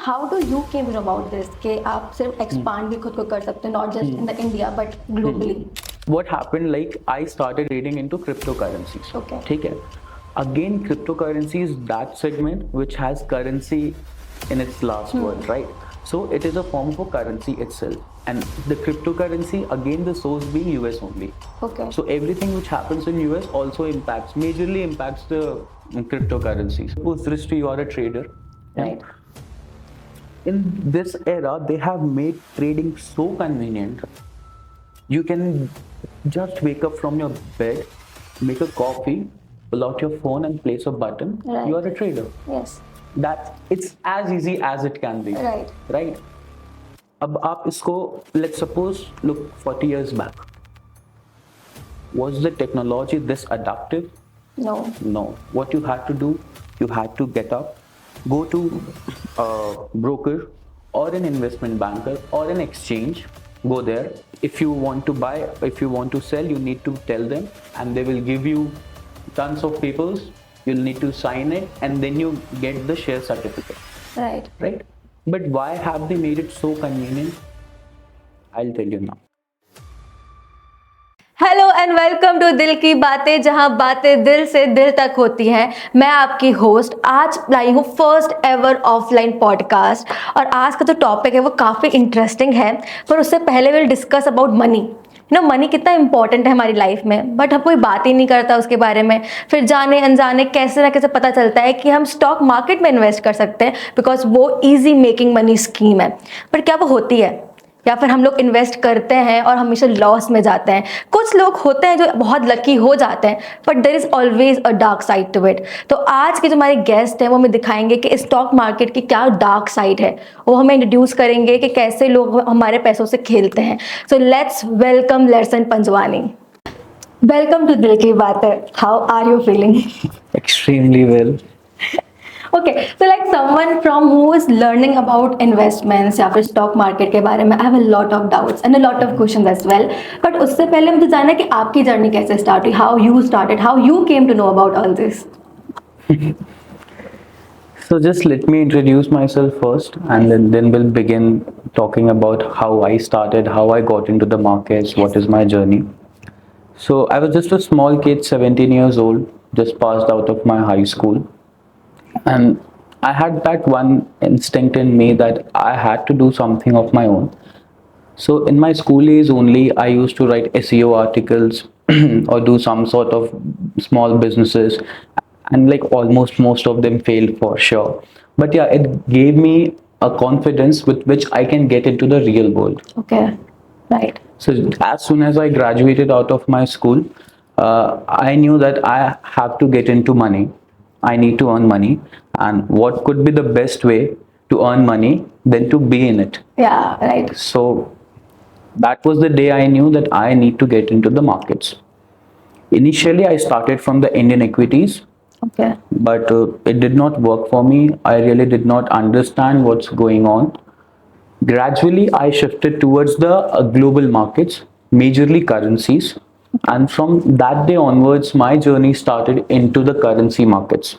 how do you came to know about this कि आप सिर्फ expand भी खुद को कर सकते हैं, not just in the India but globally? What happened, like I started trading into cryptocurrencies. Okay. ठीक है. Again, cryptocurrency is that segment which has currency in its last word, right? So it is a form of a currency itself. And the cryptocurrency, again, the source being US only. Okay. So everything which happens in US also majorly impacts the cryptocurrencies. Suppose Drishti, you are a trader. Right. In this era, they have made trading so convenient. You can just wake up from your bed, make a coffee, pull out your phone and place a button. Right. You are a trader. Yes. It's as easy as it can be. Right. Right. अब आप इसको, let's suppose, look 40 years back. Was the technology this adaptive? No. No. What you had to do, you had to get up, go to a broker or an investment banker or an exchange, go there. If you want to buy, if you want to sell, you need to tell them and they will give you tons of papers. You'll need to sign it and then you get the share certificate. Right. Right? But why have they made it so convenient? I'll tell you now. Hello and welcome to Dil Ki बातें, जहां बातें दिल से दिल तक होती हैं। मैं आपकी होस्ट आज लाई हूँ फर्स्ट एवर ऑफलाइन पॉडकास्ट और आज का जो टॉपिक है वो काफ़ी इंटरेस्टिंग है। पर उससे पहले will discuss about money. Money कितना इंपॉर्टेंट है हमारी लाइफ में, बट हम कोई बात ही नहीं करता उसके बारे में। फिर जाने अनजाने कैसे ना कैसे पता चलता है कि हम स्टॉक मार्केट में इन्वेस्ट कर सकते हैं बिकॉज वो ईजी मेकिंग मनी स्कीम है। पर क्या वो होती है, या फिर हम लोग इन्वेस्ट करते हैं और हमेशा लॉस में जाते हैं। कुछ लोग होते हैं जो बहुत लकी हो जाते हैं, but there is always a dark side to it. तो आज के जो हमारे गेस्ट हैं वो हमें दिखाएंगे कि स्टॉक मार्केट की क्या डार्क साइड है, वो हमें इंट्रोड्यूस करेंगे कि कैसे लोग हमारे पैसों से खेलते हैं। So let's welcome Lerson Panjwani. Welcome to Dil Ki Baatein. How are you feeling? Extremely well. Okay, so like someone from who is learning about investments या फिर stock market के बारे में, I have a lot of doubts and a lot of questions as well. But उससे पहले मुझे जानना है कि आपकी जर्नी कैसे स्टार्ट हुई, how you started, how you came to know about all this. So just let me introduce myself first and then we'll begin talking about how I started, how I got into the markets, what is my journey. So I was just a small kid, 17 years old, just passed out of my high school. And I had that one instinct in me that I had to do something of my own. So in my school days only, I used to write SEO articles or do some sort of small businesses, and like almost most of them failed for sure. But yeah, it gave me a confidence with which I can get into the real world. Okay, right. So as soon as I graduated out of my school, I knew that I have to get into money. I need to earn money, and what could be the best way to earn money than to be in it? Yeah, right. So that was the day I knew that I need to get into the markets. Initially, I started from the Indian equities, Okay. but it did not work for me. I really did not understand what's going on. Gradually, I shifted towards the global markets, majorly currencies. And from that day onwards, my journey started into the currency markets.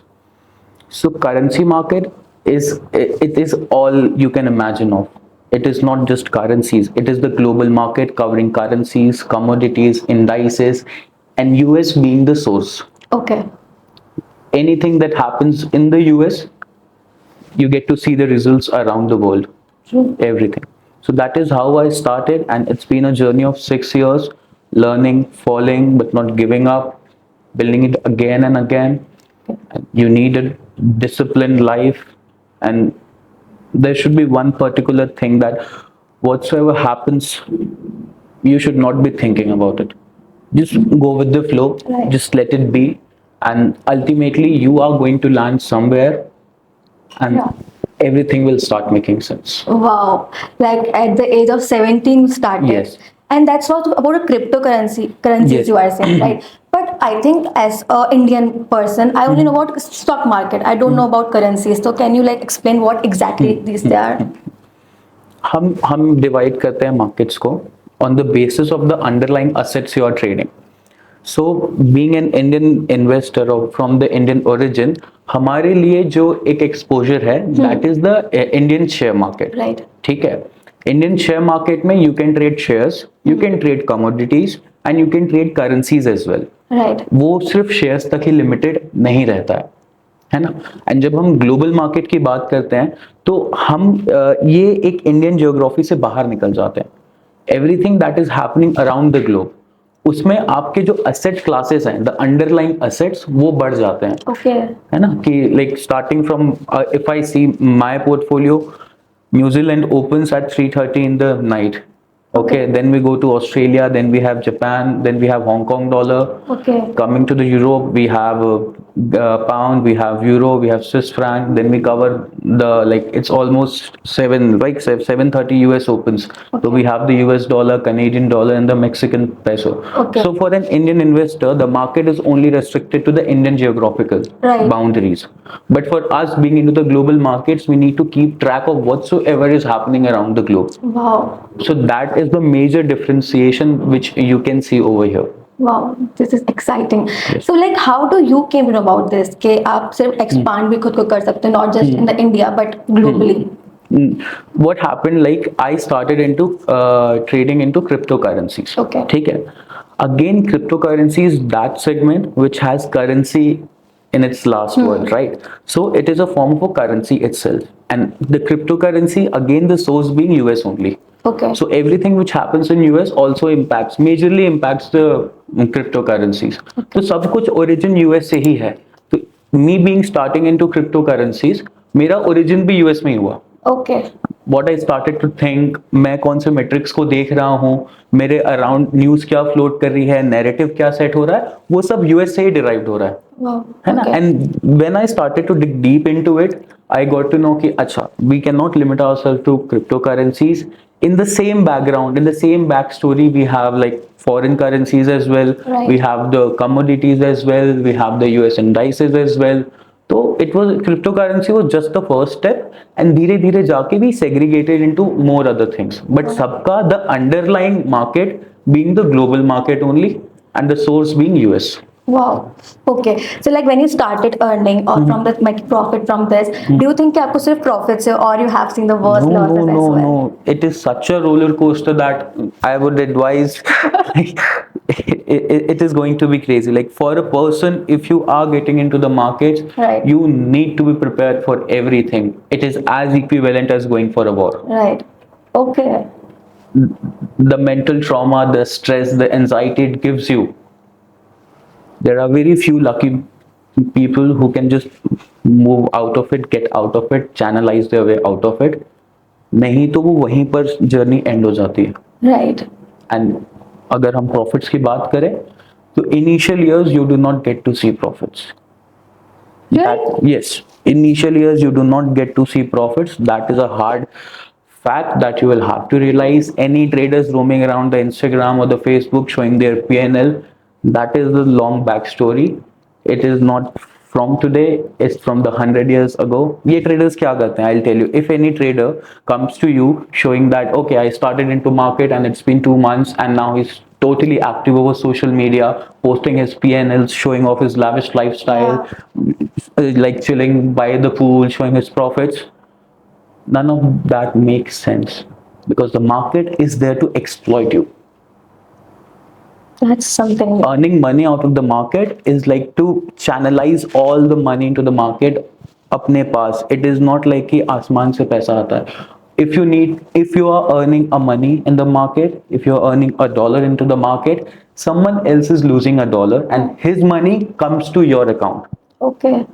So currency market is all you can imagine of. It is not just currencies. It is the global market covering currencies, commodities, indices, and US being the source. Okay. Anything that happens in the US, you get to see the results around the world. True. Everything. So that is how I started, and it's been a journey of 6 years, learning, falling, but not giving up, building it again and again. You need a disciplined life, and there should be one particular thing that whatsoever happens, you should not be thinking about it. Just go with the flow, Right. just let it be, and ultimately you are going to land somewhere, and Yeah. everything will start making sense. Wow, like at the age of 17 you started. Yes. And that's what about a currencies Yes. you are saying, right? But I think as a Indian person, I only know about stock market. I don't know about currencies. So can you like explain what exactly these they are? हम divide करते हैं markets को on the basis of the underlying assets you are trading. So being an Indian investor or from the Indian origin, हमारे लिए जो एक exposure है that is the Indian share market. Right. ठीक है. इंडियन शेयर मार्केट में you can trade shares, you can trade commodities and you can trade currencies as well. Right. वो सिर्फ शेयर्स तक ही लिमिटेड नहीं रहता है ना. एंड जब हम ग्लोबल मार्केट की बात करते हैं तो हम ये एक इंडियन जियोग्राफी से बाहर निकल जाते हैं. Everything that is happening around the globe, उसमें आपके जो असेट क्लासेस हैं, द अंडरलाइंग असेट्स, वो बढ़ जाते हैं. ओके. है ना, कि like starting from if I see my portfolio, New Zealand opens at 3:30 in the night. Okay, then we go to Australia, then we have Japan, then we have Hong Kong dollar. Okay. Coming to the Europe, we have pound, we have euro, we have Swiss franc. Then we cover the, like, it's almost 7:30 US opens. Okay. So we have the US dollar, Canadian dollar, and the Mexican peso. Okay. So for an Indian investor, the market is only restricted to the Indian geographical Right. boundaries. But for us being into the global markets, we need to keep track of whatsoever is happening around the globe. Wow. So that is the major differentiation which you can see over here. Wow, this is exciting. So like how do you came to know about this कि आप सिर्फ expand भी खुद को कर सकते हैं, not just in the India but globally? What happened, like I started into trading into cryptocurrencies. Okay. ठीक है. Again, cryptocurrency is that segment which has currency in its last word, right? So it is a form of a currency itself, and the cryptocurrency, again, the source being US only. Okay. So everything which happens in US also majorly impacts the cryptocurrencies. तो सब कुछ origin US से ही है. तो me being starting into cryptocurrencies, मेरा origin भी US में ही हुआ. Okay. What I started to think, मैं कौन से metrics को देख रहा हूँ, मेरे around news क्या float कर रही है, narrative क्या set हो रहा है, वो सब US से ही derived हो रहा है. Wow. है ना. Okay. And when I started to dig deep into it, I got to know कि अच्छा, we cannot limit ourselves to cryptocurrencies. In the same background, in the same backstory, we have like foreign currencies as well. Right. We have the commodities as well. We have the US indices as well. So it was, cryptocurrency was just the first step, and धीरे धीरे जाके we segregated into more other things. But सबका the underlying market being the global market only, and the source being US. Wow. Okay. So like when you started earning or from the making profit from this, do you think कि आपको सिर्फ profits है or you have seen the worst losses as well? No. It is such a roller coaster that I would advise. It is going to be crazy. Like for a person, if you are getting into the markets, Right. you need to be prepared for everything. It is as equivalent as going for a war. Right. Okay. The mental trauma, the stress, the anxiety it gives you. There are very few lucky people who can just move out of it, get out of it, channelize their way out of it. नहीं तो वो वहीं पर journey and हो जाती है. Right. And अगर हम प्रॉफिट्स की बात करें तो initial years you do not get to see profits. Yes, initial years you do not get to see profits. That is a hard fact that you will have to realize. Any traders roaming around the Instagram or the Facebook showing their P&L, that is the long backstory. It is not from today, it's from the 100 years ago. ये traders क्या करते हैं? I'll tell you. If any trader comes to you showing that, okay, I started into market and it's been 2 months and now he's totally active over social media, posting his P&Ls, showing off his lavish lifestyle, like chilling by the pool, showing his profits. None of that makes sense because the market is there to exploit you. That's something. Earning money out of the market is like to channelize all the money into the market अपने पास. It is not like कि आसमान से पैसा आता है. If you are earning a money in the market, if you are earning $1 into the market, someone else is losing $1 and his money comes to your account. Okay.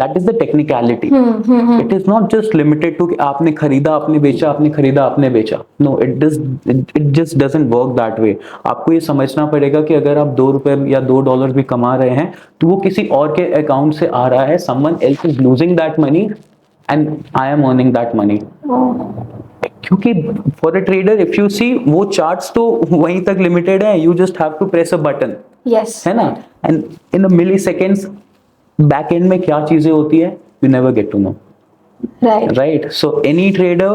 That is the technicality. It is not just limited to कि आपने खरीदा आपने बेचा आपने खरीदा आपने बेचा. No, it just doesn't work that way. आपको ये समझना पड़ेगा कि अगर आप $2 या $2 भी कमा रहे हैं तो वो किसी और के अकाउंट से आ रहा है. Someone else is losing that money and I am earning that money. क्योंकि for a trader, if you see, वो charts तो वहीं तक limited है. You just have to press a button. Yes. है ना? And in a milliseconds, back end में क्या चीजें होती है, you never get to know. Right. So any trader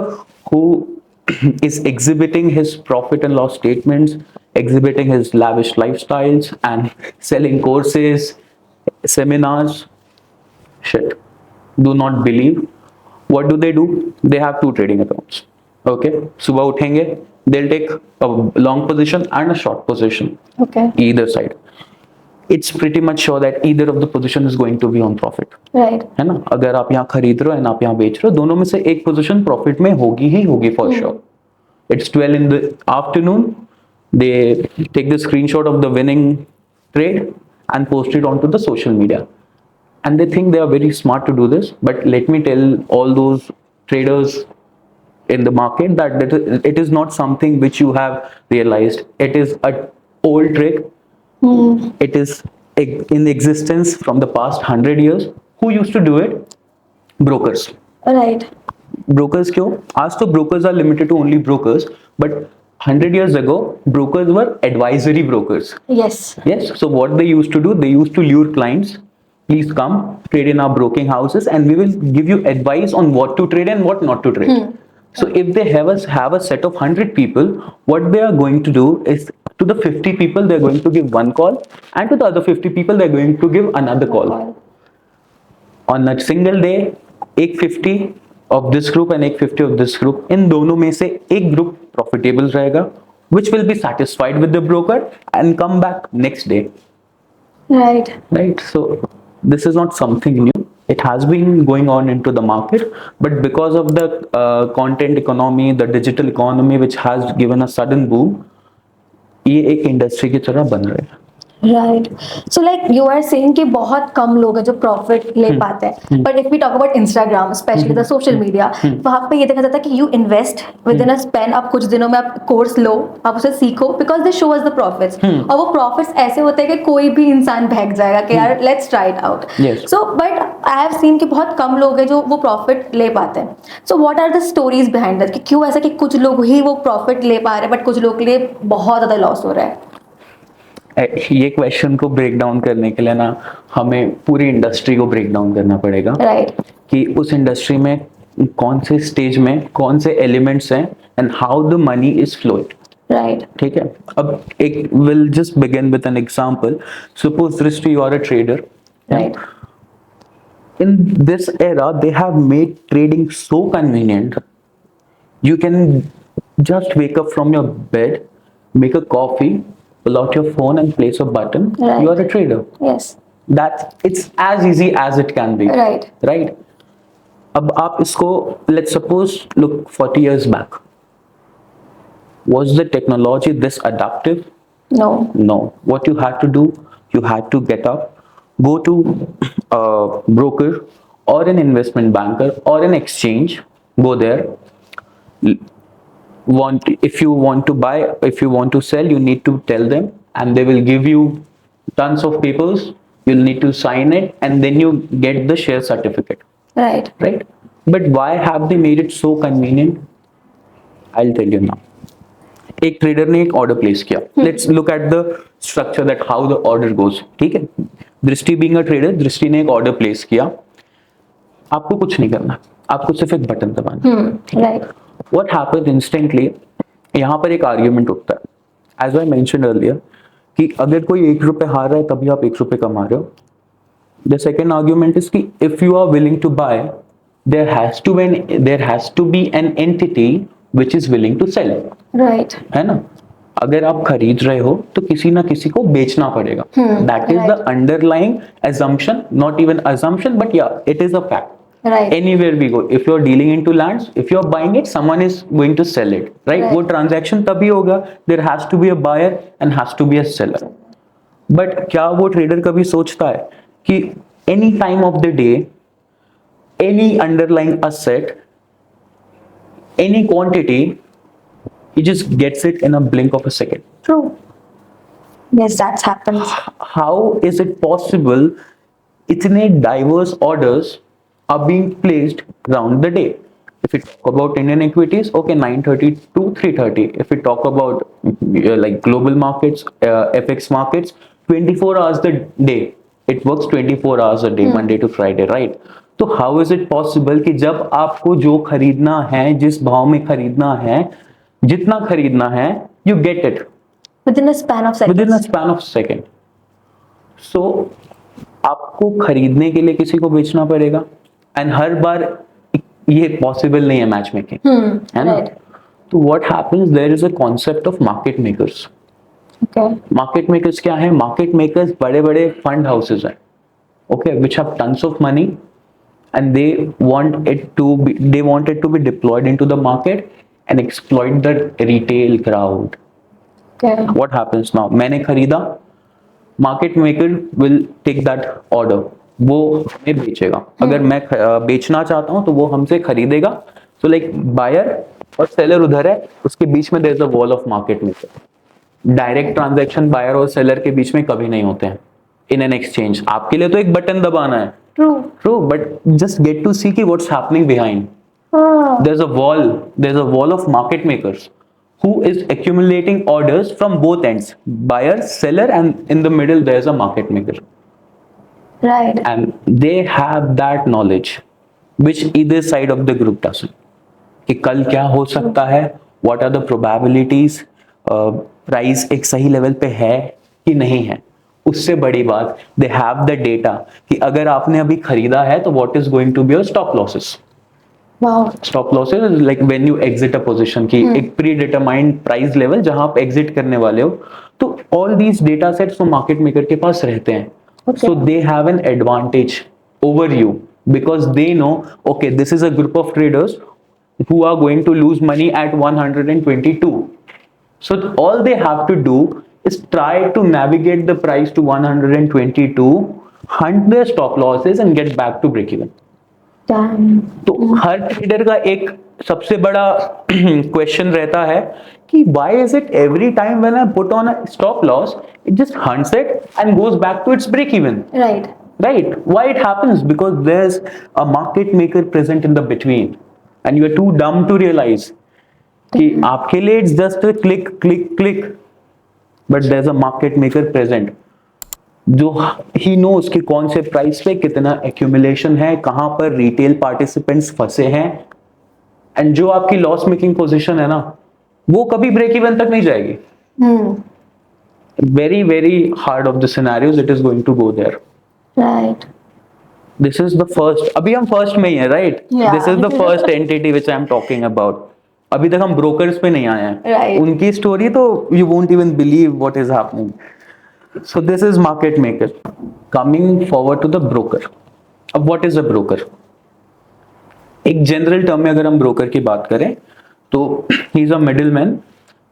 who is exhibiting his profit and loss statements, exhibiting his lavish lifestyles and selling courses, seminars. Shit. Do not believe. What do? They have two trading accounts. Okay. सुबह उठेंगे, they'll take a long position and a short position, Okay. either side. It's pretty much sure that either of the position is going to be on profit. Right. है ना? अगर आप यहाँ खरीद रहे हो and आप यहाँ बेच रहे हो, दोनों में से एक पोजीशन प्रॉफिट में होगी ही होगी for sure. It's 12 in the afternoon. They take the screenshot of the winning trade and post it onto the social media. And they think they are very smart to do this. But let me tell all those traders in the market that it is not something which you have realized. It is an old trick. It is in existence from the past 100 years. Who used to do it? Brokers. Right. Brokers क्यों? आज तो brokers are limited to only brokers, but 100 years ago, brokers were advisory brokers. Yes. Yes. So what they used to do, they used to lure clients. Please come trade in our broking houses, and we will give you advice on what to trade and what not to trade. So if they have a set of 100 people, what they are going to do is to the 50 people they're going to give one call, and to the other 50 people they're going to give another call. On a single day, एक 50 of this group and एक 50 of this group, इन दोनों में से एक group profitable रहेगा, which will be satisfied with the broker and come back next day. Right. Right. So this is not something new. It has been going on into the market, but because of the content economy, the digital economy, which has given a sudden boom, ये एक industry की तरह बन रहा है. Right. So like you are saying कि बहुत कम लोग हैं जो प्रॉफिट ले पाते हैं, but if we talk about Instagram, specially the social media, वहां पे ये देखा जाता है कि you invest within a span, आप कुछ दिनों में आप कोर्स लो, आप उसे सीखो, because they show us the profits, और वो प्रॉफिट्स ऐसे होते हैं कि कोई भी इंसान बहक जाएगा कि यार let's try it out. So but I have seen कि बहुत कम लोग हैं जो वो प्रॉफिट ले पाते हैं. So what are the stories behind that कि क्यों ऐसा कि कुछ लोग ही वो प्रॉफिट ले पा रहे हैं बट कुछ लोग के लिए बहुत ज्यादा लॉस हो रहा है? ये क्वेश्चन को ब्रेक डाउन करने के लिए ना हमें पूरी इंडस्ट्री को ब्रेक डाउन करना पड़ेगा. राइट. कि उस इंडस्ट्री में कौन से स्टेज में कौन से एलिमेंट्स हैं and how the money is flowing. Right. ठीक है. अब एक will just begin with an example. Suppose Drishti, you are a trader. Right. In this era, they have made trading so convenient. You can just wake up from your bed, make a coffee, pull out your phone and place a button. Right. You are a trader. Yes. It's as easy as it can be. Right. Right. अब आप इसको let's suppose look 40 years back. Was the technology this adaptive? No. No. What you had to do, you had to get up, go to a broker or an investment banker or an exchange, go there. If you want to buy, if you want to sell, you need to tell them, and they will give you tons of papers. You'll need to sign it, and then you get the share certificate. Right. Right. But why have they made it so convenient? I'll tell you now. एक trader ने एक order place किया. Let's look at the structure that how the order goes. ठीक है. दृष्टि being a trader, दृष्टि ने एक ऑर्डर प्लेस किया. आपको कुछ नहीं करना, आपको सिर्फ एक बटन दबाना. राइट. What happens instantly? यहाँ पर एक आर्ग्यूमेंट उठता है. As I mentioned earlier, कि अगर कोई 1 रुपए हार रहा है तभी आप 1 रुपए कमा रहे हो. The second argument is कि if you are willing to buy, there has to be an entity which is willing to sell. Right. है ना. अगर आप खरीद रहे हो तो किसी ना किसी को बेचना पड़ेगा. That is the underlying assumption, not even assumption, but yeah, it is a fact. Right. Anywhere we go, if you're dealing into lands, if you're buying it, someone is going to sell it, right? वो transaction तभी होगा. There has to be a buyer and has to be a seller. But क्या वो trader कभी सोचता है कि any time of the day, any underlying asset, any quantity, he just gets it in a blink of a second. True. Yes, that happens. How is it possible इतने diverse orders are being placed around the day? If we talk about Indian equities, okay, 9:30 to 3:30. If we talk about like global markets, FX markets, 24 hours the day. It works 24 hours a day, Monday to Friday, right? तो how is it possible कि जब आपको जो खरीदना है, जिस भाव में खरीदना है, जितना खरीदना है, you get it. Within a span of seconds. Within a span of second. So आपको खरीदने के लिए किसी को बेचना पड़ेगा, एंड हर बार ये पॉसिबल नहीं है मैच मेकिंग, है ना. Right. तो what happens, there is a concept of market makers. Okay. Market makers क्या है? मार्केट मेकर्स बड़े बड़े फंड हाउसेस हैं, okay, which have tons of money and they want it to be deployed into the market and exploit the retail crowd. Okay. What happens now? मैंने खरीदा, market maker will take that order, वो हमें बेचेगा. अगर मैं बेचना चाहता हूँ तो वो हमसे खरीदेगा. So like buyer और seller उधर है, उसके बीच में there is a wall of market maker. Direct transaction buyer और सेलर के बीच में कभी नहीं होते हैं इन एन एक्सचेंज. आपके लिए तो एक बटन दबाना है, True. but just get to see कि what's happening behind. There's a wall of market makers who is accumulating orders from both ends, buyer, seller, and in the middle there's a market maker. Right. And they have that knowledge which either side of the group doesn't. कि कल क्या हो सकता है, what are the probabilities, price एक सही level पे है कि नहीं है. उससे बड़ी बात, दे हैव द डेटा कि अगर आपने अभी खरीदा है तो what is going to be your stop losses. Wow. Stop losses is like when you exit a position की एक प्री डिटरमाइंड प्राइस लेवल जहां आप एग्जिट करने वाले हो. तो ऑल दीज डेटा सेट्स तो मार्केट मेकर के पास रहते हैं. Okay. So they have an advantage over you because they know okay this is a group of traders who are going to lose money at 122. So all they have to do is try to navigate the price to 122, hunt their stop losses and get back to break even. Damn. तो हर trader का एक सबसे बड़ा question रहता है कि why is it every time when I put on a stop loss it just hunts it and goes back to its break even. Right. Right. Why it happens? Because there's a market maker present in the between and you are too dumb to realize कि आपके लिए it's just a click, but there's a market maker present जो he knows कि कौन से price पे कितना accumulation है, कहां पर रिटेल पार्टिसिपेंट्स फंसे हैं, एंड जो आपकी लॉस मेकिंग पोजीशन है ना वो कभी ब्रेक इवन तक नहीं जाएगी. Very very hard of the scenarios it is going to go there. Right. This is the first, अभी हम फर्स्ट में ही है, right. Yeah. This is the first entity which I am talking about. अभी तक हम ब्रोकर्स पे नहीं आए हैं. Right. उनकी स्टोरी तो you won't even believe what is happening. So this is market maker. Coming forward to the broker. अब व्हाट इज अ ब्रोकर? एक जनरल टर्म में अगर हम ब्रोकर की बात करें तो ही इज अ मिडिलमैन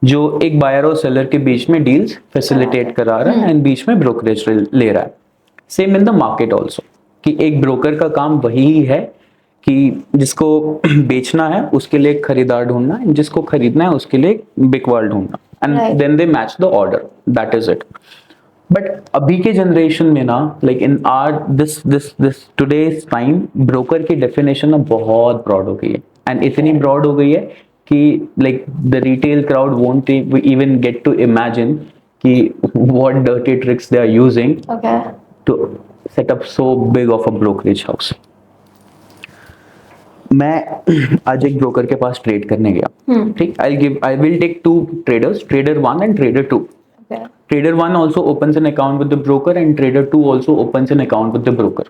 जो एक बायर और सेलर के बीच में डील्स फैसिलिटेट करा रहा है एंड बीच में ब्रोकरेज ले रहा है. Same in the market also कि एक ब्रोकर का काम वही है कि जिसको बेचना है उसके लिए एक खरीदार ढूंढना, जिसको खरीदना है उसके लिए एक बिकवाल ढूंढना, and then they match the order. That is it. But अभी के जनरेशन में ना, like in our this today's time, broker की डेफिनेशन ना बहुत ब्रॉड हो गई है, एंड इतनी ब्रॉड हो गई है कि like the retail crowd won't even get to imagine कि what dirty tricks they are using Okay. to set up so big of a brokerage house. मैं आज एक ब्रोकर के पास ट्रेड करने गया. ठीक, I will take two traders, trader 1 and trader 2. Okay. Trader 1 also opens an account with the broker and trader 2 also opens an account with the broker.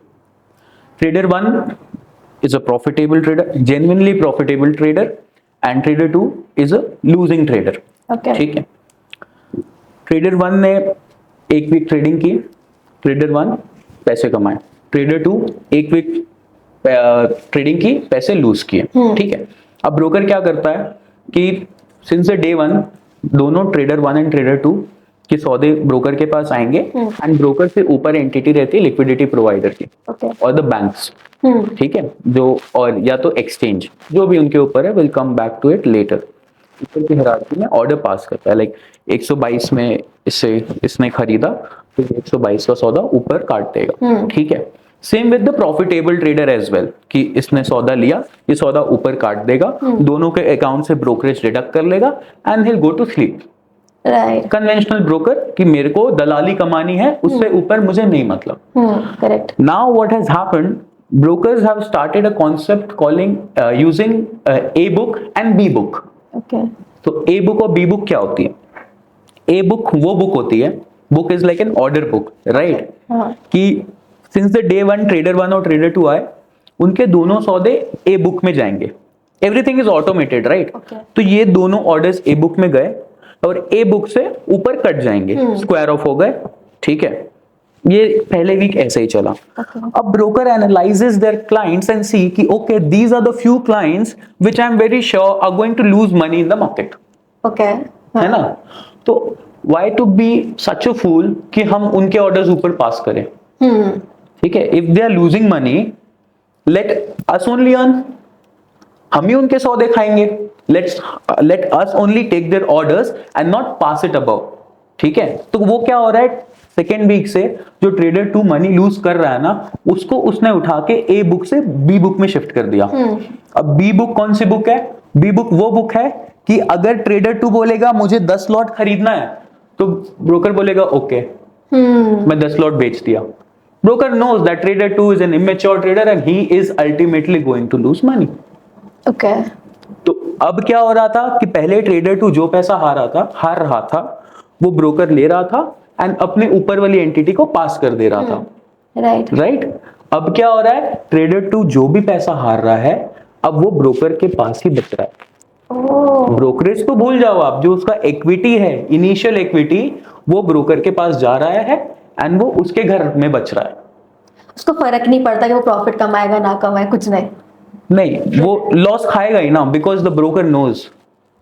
Trader 1 is a profitable trader, genuinely profitable trader, and trader 2 is a losing trader. Okay. ठीक है. Trader 1 ने एक week trading की, trader 1 पैसे कमाए. Trader 2 एक week trading की, पैसे लूज किए. ठीक है. अब ब्रोकर क्या करता है कि सिंस द डे 1 दोनों ट्रेडर 1 एंड ट्रेडर 2 के सौदे ब्रोकर के पास आएंगे, एंड ब्रोकर से ऊपर एंटिटी रहती है लिक्विडिटी प्रोवाइडर की Okay. और द बैंक्स. ठीक है, जो और या तो एक्सचेंज, जो भी उनके ऊपर है, will come back to it later. ऊपर की हायरार्की में ऑर्डर पास करता है, लाइक 122 में इसने खरीदा तो 122 का सौदा ऊपर काट देगा. ठीक है. Same with the profitable trader as well कि इसने सौदा लिया, ये सौदा ऊपर काट देगा, दोनों के अकाउंट से ब्रोकरेज डिडक्ट कर लेगा and he'll go to sleep. Right. Conventional broker कि मेरे को दलाली कमानी है, उससे ऊपर मुझे नहीं मतलब. Correct. Now what has happened, brokers have started a concept calling using A book and B book. Okay. तो A book और B book क्या होती है? ए बुक वो बुक होती है, book is like an order book, right? हाँ. कि since the day one trader one और ट्रेडर टू आए, उनके दोनों सौदे ए बुक में जाएंगे. Everything is automated, right? Okay. तो ये दोनों ऑर्डर्स ए बुक में गए और ए बुक से ऊपर कट जाएंगे, स्क्वायर ऑफ हो गए, ठीक है? ये पहले वीक ऐसे ही चला. अब broker analyses their clients and see कि okay, these are the few clients which I am very sure are going to lose money in the market. Okay. है ना? तो why to be such a fool कि हम उनके orders ऊपर pass करें. ठीक है? If they are losing money, let us only earn. हम ही उनके सौदे खाएंगे. Let us only take their orders and not pass it above. ठीक है? तो वो क्या हो रहा है, सेकेंड वीक से जो ट्रेडर टू मनी लूज कर रहा है ना, उसको उसने उठा के ए बुक से बी बुक में शिफ्ट कर दिया. अब बी बुक कौन सी बुक है? बी बुक वो बुक है कि अगर ट्रेडर टू बोलेगा मुझे 10 लॉट खरीदना है, तो ब्रोकर बोलेगा ओके, मैं 10 लॉट बेच दिया. Broker knows that trader two is an immature trader and he is ultimately going to lose money. Okay. तो अब क्या हो रहा था कि पहले ट्रेडर टू जो पैसा हार रहा था वो ब्रोकर ले रहा था एंड अपने ऊपर वाली एंटिटी को पास कर दे रहा था. राइट. अब क्या हो रहा है, ट्रेडर टू जो भी पैसा हार रहा है अब वो ब्रोकर के पास ही बच रहा है. ब्रोकरेज तो भूल जाओ आप, जो उसका इक्विटी है, इनिशियल इक्विटी, वो ब्रोकर के पास जा रहा है एंड वो उसके घर में बच रहा है. उसको फर्क नहीं पड़ता कि वो प्रॉफिट कमाएगा ना कमाए, कुछ नहीं. नहीं, वो लॉस खाएगा ही ना, बिकॉज द ब्रोकर नोज.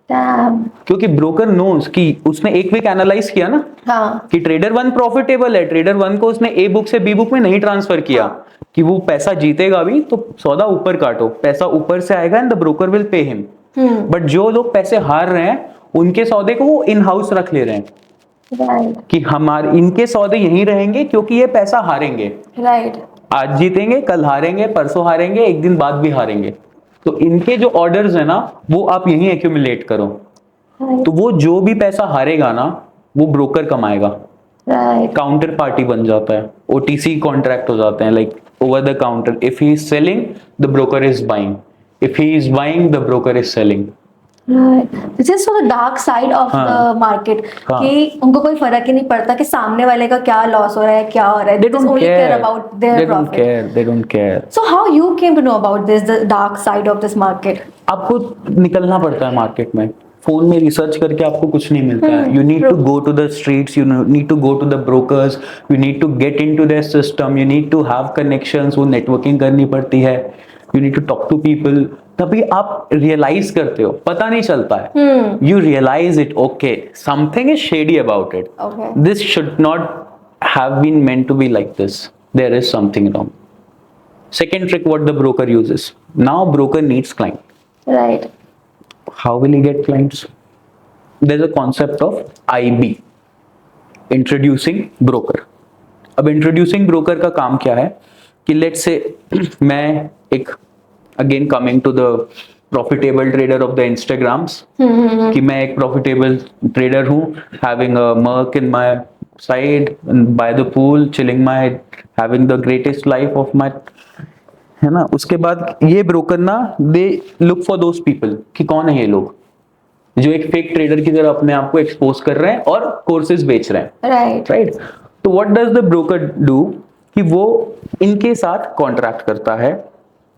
क्योंकि ब्रोकर नोज कि उसने एक वीक एनालाइज किया ना. हाँ. कि ट्रेडर वन प्रॉफिटेबल है, ट्रेडर वन को उसने ए बुक से बी बुक में नहीं ट्रांसफर किया. कि वो पैसा जीतेगा भी तो सौदा ऊपर काटो, पैसा ऊपर से आएगा and the broker will pay him. But जो लोग पैसे हार रहे हैं उनके सौदे को वो इन हाउस रख ले रहे हैं. कि हमारे इनके सौदे यहीं रहेंगे क्योंकि ये पैसा हारेंगे. आज जीतेंगे, कल हारेंगे, परसों हारेंगे, एक दिन बाद भी हारेंगे. तो इनके जो ऑर्डर्स है ना वो आप यहीं एक्यूमुलेट करो. तो वो जो भी पैसा हारेगा ना वो ब्रोकर कमाएगा. काउंटर पार्टी बन जाता है, ओटीसी कॉन्ट्रैक्ट हो जाते हैं, like over the counter. If he is selling the broker is buying, if he is buying the broker is selling. This is so the dark side of the market. कि उनको कोई फर्क ही नहीं पड़ता कि सामने वाले का क्या लॉस हो रहा है, क्या हो रहा है. They just only care about their profit. They don't care. So how you came to know about this, the dark side of this market? आपको निकलना पड़ता है मार्केट में. फोन में रिसर्च करके आपको कुछ नहीं मिलता है. You need to go to the streets, you need to go to the brokers, you need to get into their system, you need to have connections, वो नेटवर्किंग करनी पड़ती है. You need to talk to people. तभी आप realize करते हो, पता नहीं चलता है. You realize it, okay something is shady about it. This should not have been meant to be like this. There is something wrong. Second trick what the broker uses. Now broker needs client. Right. How will he get clients? There's a concept of IB, introducing broker. अब introducing broker का काम क्या है कि let's say मैं एक again coming to the profitable trader of the Instagrams, कि मैं एक profitable trader हूँ, having a Merc in my side by the pool, chilling my, having the greatest life of my, है ना. उसके बाद ये ब्रोकर ना they look for those people कि कौन है ये लोग जो एक फेक ट्रेडर की तरह अपने आप को एक्सपोज कर रहे हैं और कोर्सेज बेच रहे हैं. राइट. तो what does the broker do कि वो इनके साथ कॉन्ट्रैक्ट करता है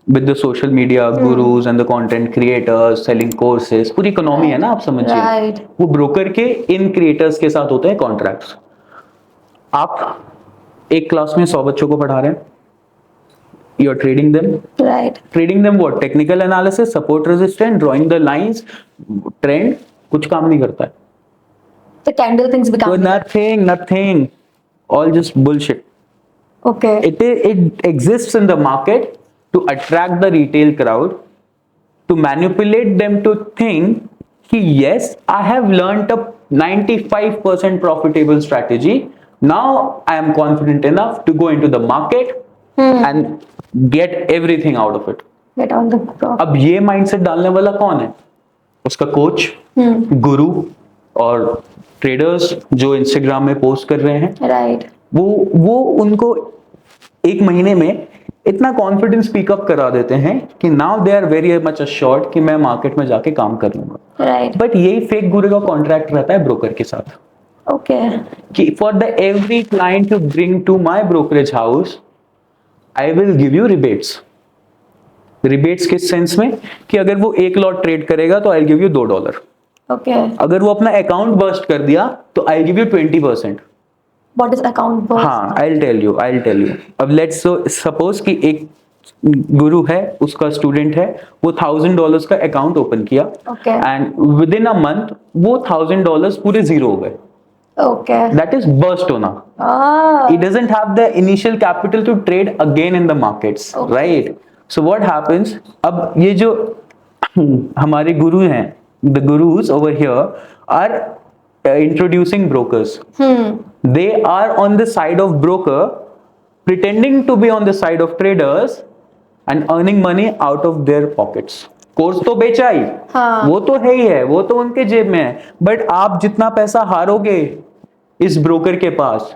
with the social media gurus and the content creators selling courses. पूरी इकोनॉमी है ना, आप समझिए. वो ब्रोकर के इन क्रिएटर्स के साथ होते हैं कॉन्ट्रैक्ट्स. आप एक क्लास में 100 बच्चों को पढ़ा रहे हैं. You're trading them. Right. Trading them what? Technical analysis, support resistance, drawing the lines, trend. कुछ काम नहीं करता है. The candle things become. Nothing. All just bullshit. Okay. It exists in the market to attract the retail crowd, to manipulate them to think कि yes, I have learned a 95% profitable strategy. Now I am confident enough to go into the market and get everything out of it. Get all the profit. अब ये mindset डालने वाला कौन है? उसका coach, गुरु और traders जो इंस्टाग्राम में पोस्ट कर रहे हैं. राइट. वो उनको एक महीने में इतना कॉन्फिडेंस पिकअप करा देते हैं कि now they are very much assured कि मैं मार्केट में जाके काम कर लूंगा. राइट. बट यही फेक गुरु का कॉन्ट्रैक्ट रहता है ब्रोकर के साथ. Okay. कि for the every client you bring to my brokerage house, I will give you rebates. Rebates किस सेंस में कि अगर वो एक लॉट ट्रेड करेगा तो I'll give you $2. Okay. अगर वो अपना अकाउंट बर्स्ट कर दिया तो I'll give you 20%. What is account burst? हाँ, I'll tell you. अब let's suppose कि एक गुरु है, उसका स्टूडेंट है, वो $1,000 का अकाउंट ओपन किया Okay. And with in a month वो $1,000 पूरे जीरो हो गए. Okay. That is burst होना. Ah. He doesn't have the initial capital to trade again in the markets, Okay. right? So what happens? अब ये जो हमारे गुरु हैं, the gurus over here are introducing brokers. They are on the side of broker, pretending to be on the side of traders and earning money out of their pockets. Course तो बेचा ही, हाँ. वो तो है ही है, वो तो उनके जेब में है, बट आप जितना पैसा हारोगे इस ब्रोकर के पास,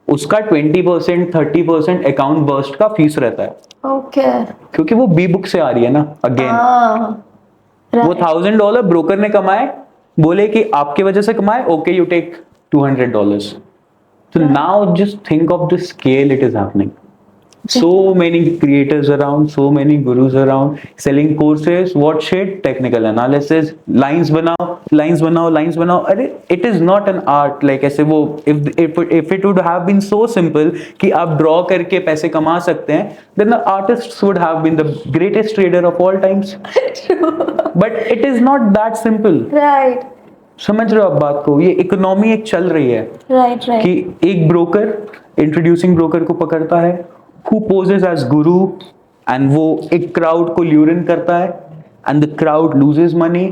उसका 20% 30% अकाउंट बर्स्ट का फीस रहता है. Okay. क्योंकि वो बी बुक से आ रही है ना. Again Ah. वो $1,000 ब्रोकर ने कमाए, बोले कि आपके वजह से कमाए, okay you take $200. So now just think of the scale it is happening. So many creators around, so many gurus around selling courses. What shit? Technical analysis, lines बनाओ. अरे it is not an art. Like ऐसे वो if it would have been so simple कि आप draw करके पैसे कमा सकते हैं, then the artists would have been the greatest trader of all times. But it is not that simple. Right. समझ रहे हो आप बात को? ये इकोनॉमी एक चल रही है Right. Right. कि एक ब्रोकर इंट्रोड्यूसिंग ब्रोकर को पकड़ता है, who poses as guru, and वो एक क्राउड को ल्यूर इन करता है and the crowd loses money.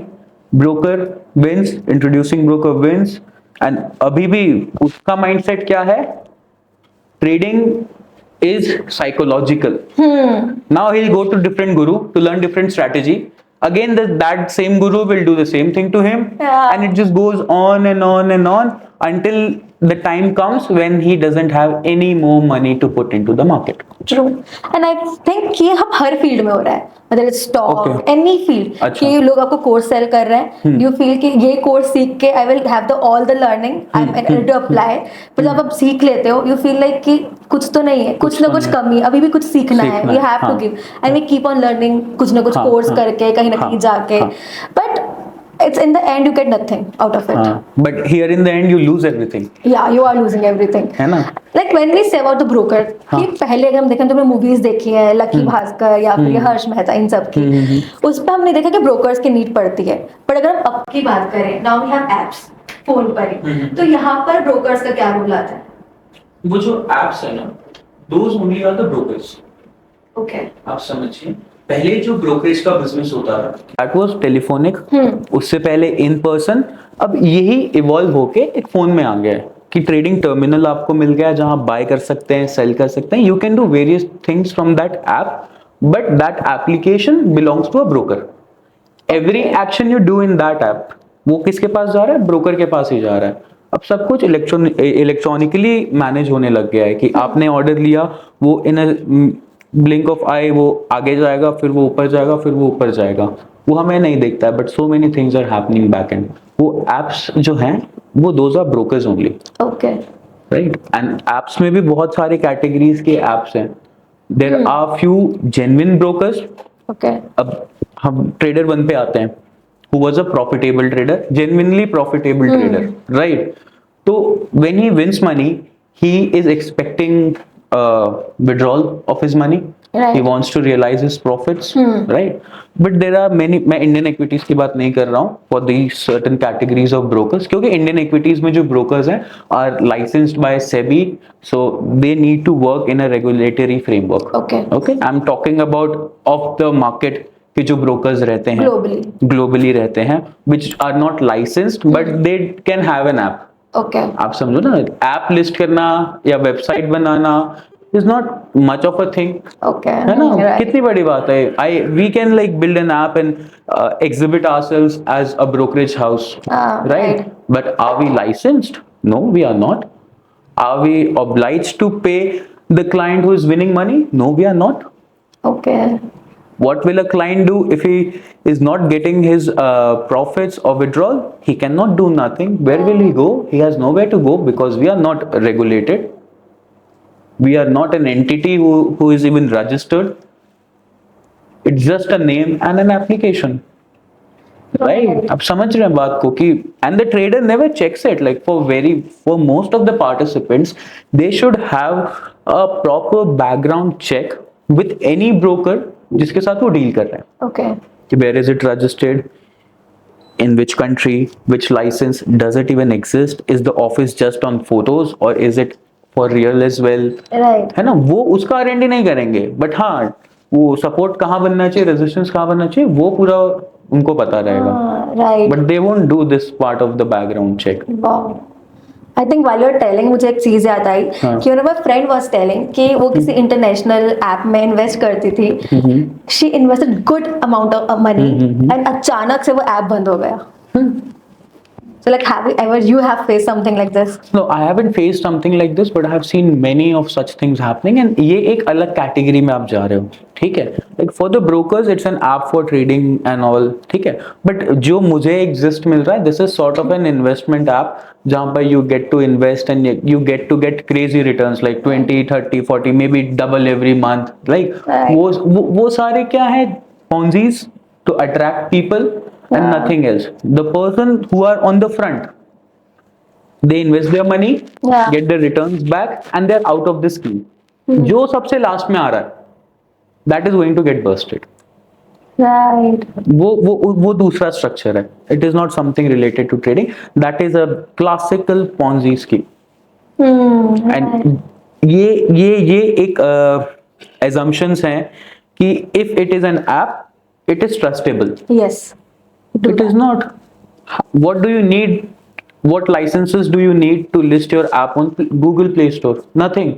broker wins, introducing broker wins, and अभी भी उसका माइंडसेट क्या है? Trading is psychological. Now he'll go to different guru to learn different strategy. Again, that same guru will do the same thing to him, Yeah. and it just goes on and on and on until the time comes when he doesn't have any more money to put into the market. True. And I think ये हम हर field में हो रहा है, मतलब it's stock, Okay. Any field. अच्छा. कि लोग आपको कोर्स सेल कर रहे हैं, यू फील कि ये कोर्स सीख के I will have the all the learning I am ready to apply. पर जब आप सीख लेते हो, यू फील लाइक कि कुछ तो नहीं है, कुछ ना कुछ कमी है, अभी भी कुछ सीखना है. सीखना वी है, हैव टू हाँ. Give and we keep on learning कुछ ना कुछ हाँ, कोर्स हाँ. करके कहीं ना कहीं हाँ, जाके. हाँ. But it's in the end you get nothing out of it. But here in the end you lose everything. Yeah, you are losing everything. है ना? Like when we say about the broker, कि पहले अगर हम देखें तो हमने movies देखी है, लकी भास्कर या फिर ये हर्ष मेहता, इन सब की, उस पर हमने देखा कि ब्रोकर्स की नीड पड़ती है. पर अगर हम अब की बात करें, now we have apps phone पर ही, तो यहाँ पर ब्रोकर्स का क्या रोल आता है? वो जो एप्स है ना, those only are the brokers. Okay. आप समझिए, पहले जो ब्रोकरेज का बिजनेस होता था दैट वाज टेलीफोनिक, उससे पहले इन पर्सन. अब यही इवॉल्व होके एक फोन में आ गया है कि ट्रेडिंग टर्मिनल आपको मिल गया जहां आप बाय कर सकते हैं, सेल कर सकते हैं. You can do various things from that app, but that application belongs to a broker. Every action you do in that app वो किसके पास जा रहा है? ब्रोकर के पास ही जा रहा है. अब सब कुछ इलेक्ट्रॉनिकली मैनेज होने लग गया है कि आपने ऑर्डर लिया, वो इन अ ब्लिंक ऑफ आई वो आगे जाएगा, फिर वो ऊपर जाएगा, फिर वो ऊपर जाएगा. वो हमें नहीं दिखता है, but so many things are happening back end. वो एप्स जो हैं वो those are brokers only. Okay. Right. And apps में भी बहुत सारे कैटेगरीज के एप्स हैं. There are few genuine brokers. Okay. अब हम ट्रेडर 1 पे आते हैं, who was a profitable trader, genuinely profitable trader, right? So when he wins money, he is expecting withdrawal of his money. Right. He wants to realize his profits, right? But there are many. मैं Indian equities की बात नहीं कर रहा हूँ for these certain categories of brokers, क्योंकि Indian equities में जो brokers हैं are licensed by SEBI, so they need to work in a regulatory framework. Okay. Okay. I'm talking about off the market के जो ब्रोकर्स रहते हैं globally रहते हैं, which are not licensed but they can have an app. Okay. आप समझो ना, app list करना या website banana is not much of a thing. Okay. है ना? Right. कितनी बड़ी बात है. We can like build an app and exhibit ourselves as a brokerage house, right? But are we licensed? No, we are not. Are we obliged to pay the client who is winning money? No, we are not. Okay. What will a client do if he is not getting his profits or withdrawal? He cannot do nothing. Where will he go? He has nowhere to go because we are not regulated. We are not an entity who is even registered. It's just a name and an application. Right? आप समझ रहे हैं बात को कि and the trader never checks it. Like for most of the participants, they should have a proper background check with any broker जिसके साथ वो डील कर रहे हैं. Okay. कि where is it registered, in which country, which license, does it even exist, is the office just on photos or is it for real as well. Right. है ना, वो उसका गारंटी नहीं करेंगे, बट हाँ वो सपोर्ट कहाँ बनना चाहिए, रेजिस्टेंस कहाँ बनना चाहिए, वो पूरा उनको पता रहेगा. Right. But they won't do this part of the background check. Wow. I think while you're telling मुझे एक चीज याद आई हाँ. कि my friend was telling कि वो किसी इंटरनेशनल ऐप में इन्वेस्ट करती थी. She invested good amount of money and अचानक से वो ऐप बंद हो गया. So like have you faced something like this? No, I haven't faced something like this, but I have seen many of such things happening, and ये एक अलग category में आप जा रहे हो, ठीक है. Like for the brokers, it's an app for trading and all, ठीक है. But जो मुझे exist मिल रहा है, this is sort of an investment app जहाँ पर you get to invest and you get crazy returns like 20, 30, 40, maybe double every month. Like Right. वो सारे क्या है, Ponzi's to attract people. And Yeah. nothing else. The person who are on the front, they invest their money, Yeah. get the returns back, and they're out of the scheme. जो सबसे last में आ रहा है, that is going to get bursted. Right. वो दूसरा structure है. It is not something related to trading. That is a classical Ponzi scheme. Right. And ये एक assumptions हैं कि if it is an app, it is trustable. Yes. Do It is that. not. What do you need? What licenses do you need to list your app on Google Play Store? Nothing.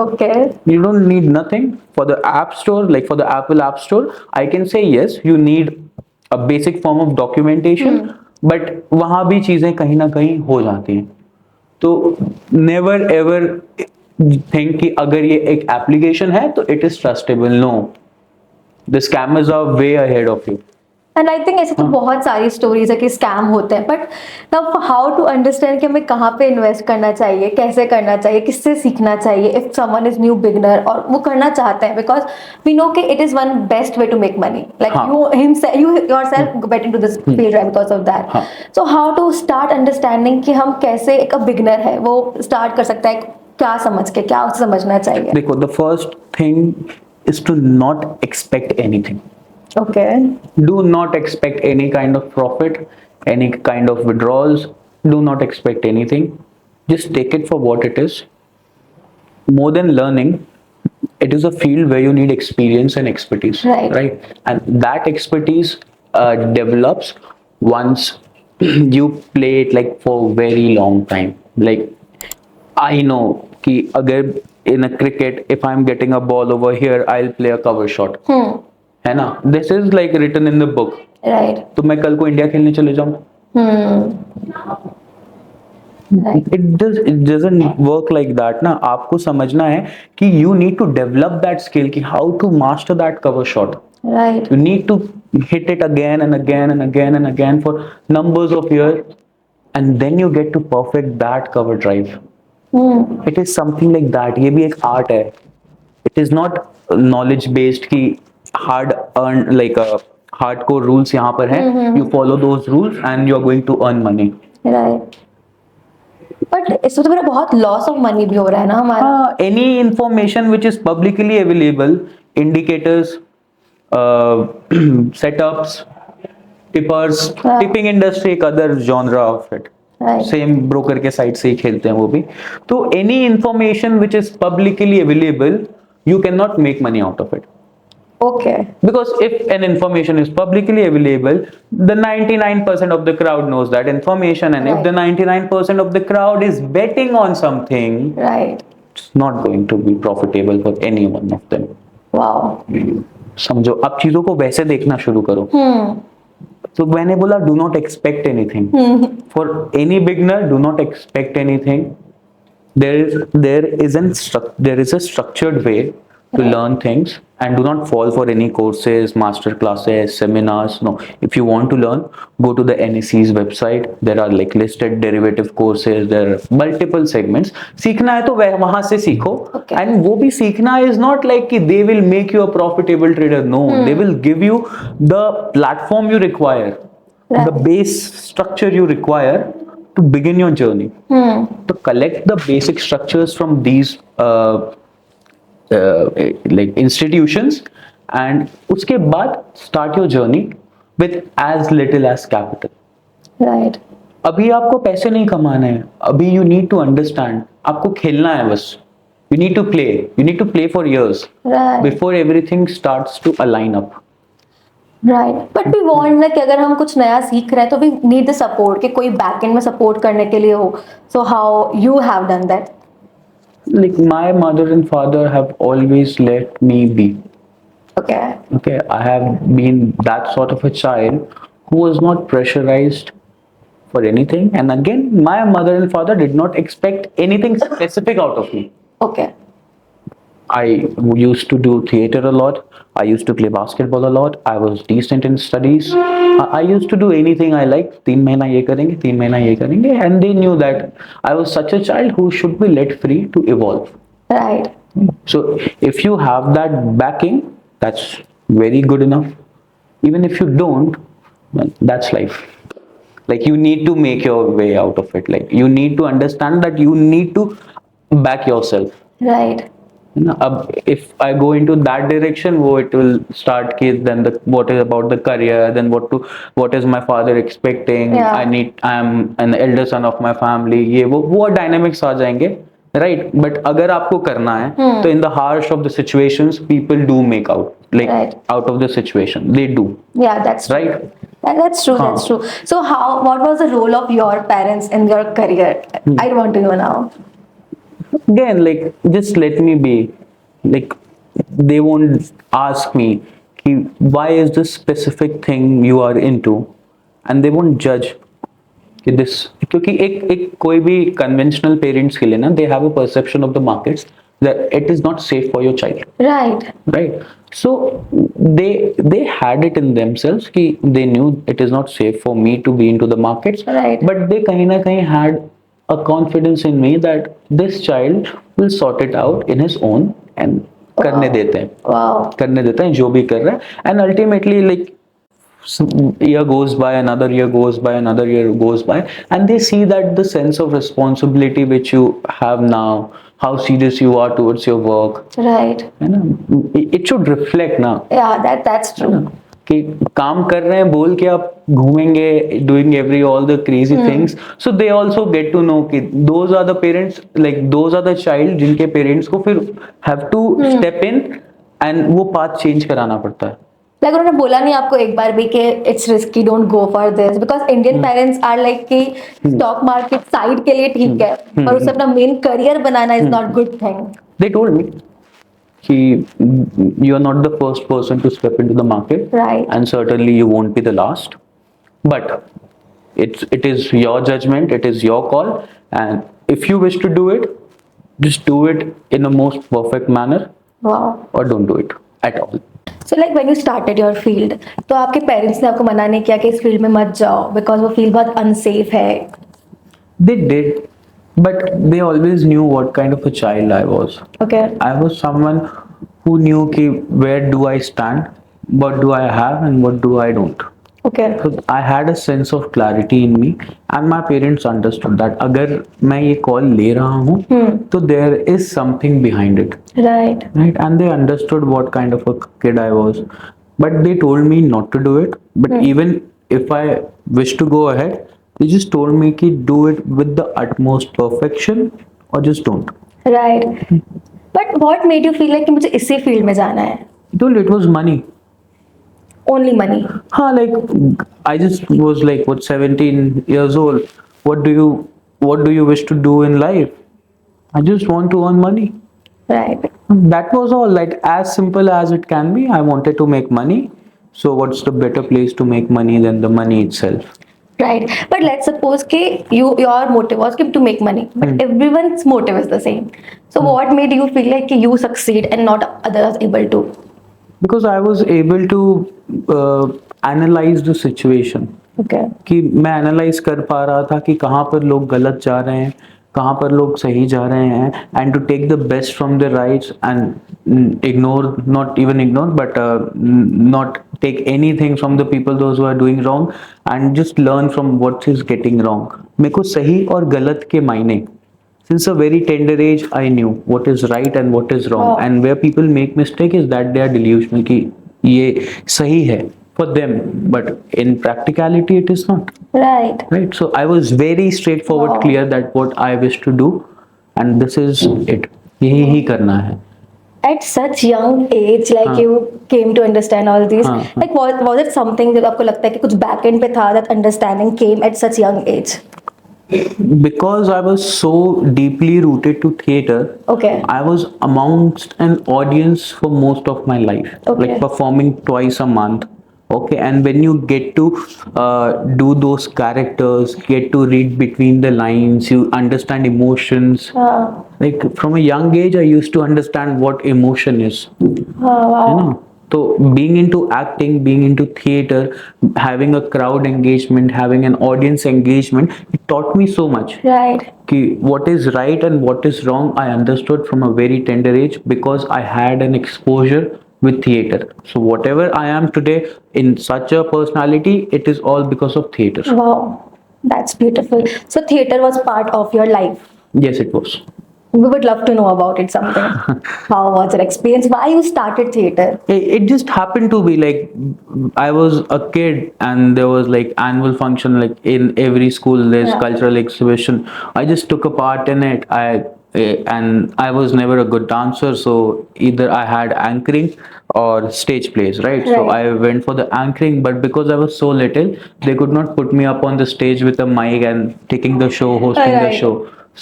Okay. You don't need nothing. For the App Store, like for the Apple App Store, I can say yes, you need a basic form of documentation, but वहाँ भी चीजें कहीं ना कहीं हो जाती हैं. तो never ever think कि अगर ये एक application है तो it is trustable. No. The scammers are way ahead of you. And I think ऐसे तो बहुत सारी स्टोरीज है कि स्कैम होते हैं, but now how to understand कि हमें कहाँ पे इन्वेस्ट करना चाहिए, कैसे करना चाहिए, किससे सीखना चाहिए if someone is new beginner और वो करना चाहते हैं, बिकॉज वी नो कि it is one best way to make money, like हाँ. you yourself get into this field right because of that. हाँ. So how to start understanding कि हम कैसे एक बिगनर है वो स्टार्ट कर सकता है, क्या समझ के, क्या उसे समझना चाहिए. देखो, the first thing is to not expect anything. Okay. Do not expect any kind of profit, any kind of withdrawals. Do not expect anything. Just take it for what it is. More than learning, it is a field where you need experience and expertise. Right. And that expertise develops once you play it like for a very long time. Like I know कि अगर in a cricket, if I'm getting a ball over here, I'll play a cover shot. है ना, this is like written in the book. Right. तो मैं कल को India खेलने चले जाऊं, it doesn't work like that ना. आपको समझना है कि you need to develop that skill कि how to master that cover shot. Right. You need to hit it again and again and again and again for numbers of years, and then you get to perfect that cover drive. It is something like that. ये भी एक art है. It is not knowledge based कि hard earn like a hardcore rules यहाँ पर है. You follow those rules and you are going to earn money. Right. But इसमें तो मेरा बहुत लॉस ऑफ मनी भी हो रहा है ना हमारा. Any information which is publicly available, indicators, setups, tippers, हाँ. tipping industry एक other genre of it. Right. Same broker के साइड से ही खेलते हैं वो भी. तो any information which is publicly available, you can not make money out of it. Okay. Because if an information is publicly available, the 99% of the crowd knows that information, and if Right. the 99% of the crowd is betting on something, Right. it's not going to be profitable for any one of them. Wow. समझो, अब चीजों को वैसे देखना शुरू करो. तो मैंने बोला do not expect anything. For any beginner, do not expect anything. There is a structured way to Right. learn things, and do not fall for any courses, master classes, seminars. No, if you want to learn, go to the NSE's website. There are like listed derivative courses. There are multiple segments. सीखना है तो वहां से सीखो. Okay. And वो भी सीखना is not like कि they will make you a profitable trader. No, they will give you the platform you require, Right. the base structure you require to begin your journey. To collect the basic structures from these like institutions, and उसके बाद start your journey with as little as capital. Right. अभी आपको पैसे नहीं कमाने हैं, अभी you need to understand, आपको खेलना है बस. You need to play. You need to play for years Right. before everything starts to align up. Right but we want ना कि अगर हम कुछ नया सीख रहे हैं तो वी नीड द सपोर्ट कि कोई बैक एंड में सपोर्ट करने के लिए हो. So how you have done that? Like my mother and father have always let me be. Okay. Okay, I have been that sort of a child who was not pressurized for anything. And again, my mother and father did not expect anything specific out of me. Okay. I used to do theater a lot. I used to play basketball a lot. I was decent in studies. I used to do anything I liked. 3 महीना ये करेंगे, 3 महीना ये करेंगे. And they knew that I was such a child who should be let free to evolve. Right. So if you have that backing, that's very good enough. Even if you don't, well, that's life. Like you need to make your way out of it. Like you need to understand that you need to back yourself. Right. You know, if I go into that direction, it will start kids. Then what is about the career? Then what is my father expecting? Yeah. I'm an elder son of my family. ये वो dynamics आ जाएंगे, right? But अगर आपको करना है, तो in the harsh of the situations, people do make out, like Right. out of the situation, they do, Yeah, that's true. right? That's true. That's true. So what was the role of your parents in your career? I want to know now. Again, like just let me be. Like they won't ask me कि why is this specific thing you are into, and they won't judge कि this, क्योंकि एक कोई भी conventional parents के लिए ना, they have a perception of the markets that it is not safe for your child, Right. right? So they had it in themselves कि they knew it is not safe for me to be into the markets, Right. but they कहीं ना कहीं had a confidence in me that this child will sort it out in his own, and करने देते हैं, Wow. करने देते हैं जो भी कर रहा है. And ultimately, like year goes by, another year goes by, another year goes by, and they see that the sense of responsibility which you have now, how serious you are towards your work, Right. है ना, it should reflect ना Yeah, that's true. कि काम कर रहे हैं बोल के आप घूमेंगे, doing all the crazy things. So they also get to know कि those are the parents, like those are the child जिनके parents को फिर have to step in and वो path change कराना पड़ता है. लाइक उन्होंने बोला नहीं आपको एक बार भी कि it's risky, don't go for this, because Indian parents are like कि स्टॉक मार्केट साइड के लिए ठीक है पर उसे अपना मेन करियर बनाना is not good thing. They told me कि you are not the first person to step into the market, Right. and certainly you won't be the last, but it is your judgment, it is your call, and if you wish to do it, just do it in a most perfect manner, wow. or don't do it at all. So like when you started your field तो आपके parents ने आपको मना नहीं किया कि इस field में मत जाओ बिकॉज वो फील्ड बहुत अनसेफ है? They did, but they always knew what kind of a child I was. Okay. I was someone who knew कि where do I stand, what do I have, and what do I don't. Okay. So I had a sense of clarity in me, and my parents understood that अगर मैं ये call ले रहा हूँ, तो there is something behind it, right. right? And they understood what kind of a kid I was, but they told me not to do it. But even if I wish to go ahead, they just told me कि do it with the utmost perfection or just don't. Right. But what made you feel like कि मुझे इसी field में जाना है? I told it was money. Only money? Huh, like I just was like what 17 years old. What do you wish to do in life? I just want to earn money. Right. That was all. Like as simple as it can be. I wanted to make money. So what's the better place to make money than the money itself? Right. But let's suppose that your motive was to make money, but everyone's motive is the same. So what made you feel like you succeed and not others able to? Because I was able to analyze the situation. Okay. कि मैं analyse कर पा रहा था कि कहाँ पर लोग गलत जा रहे हैं, कहाँ पर लोग सही जा रहे हैं, and to take the best from the rights and ignore, not even ignore but not take anything from the people those who are doing wrong, and just learn from what is getting wrong. मेरे को सही और गलत के मायने, since a very tender age I knew what is right and what is wrong. Oh. And where people make mistake is that they are delusional कि ये सही है for them, but in practicality it is not. Right. Right, so I was very straightforward, Wow. clear that what I wish to do and this is it, यही ही करना है. At such young age, like हाँ. you came to understand all these. हाँ, Like was it something that आपको लगता है कि कुछ back end पे था that understanding came at such young age? Because I was so deeply rooted to theater, Okay. I was amongst an audience for most of my life, Okay. like performing twice a month. Okay, and when you get to do those characters, get to read between the lines, you understand emotions. Like from a young age, I used to understand what emotion is. Wow. You know, so being into acting, being into theater, having a crowd engagement, having an audience engagement, it taught me so much. Right. कि what is right and what is wrong I understood from a very tender age because I had an exposure with theater. So whatever I am today in such a personality, it is all because of theater. Wow. That's beautiful. So theater was part of your life. Yes, it was. We would love to know about it something. How was your experience? Why you started theater? It just happened to be like I was a kid and there was like annual function, like in every school there's Yeah. cultural exhibition. I just took a part in it. And I was never a good dancer, so either I had anchoring or stage plays, right? So Right. I went for the anchoring, but because I was so little, they could not put me up on the stage with a mic and taking the show, hosting the Right. show.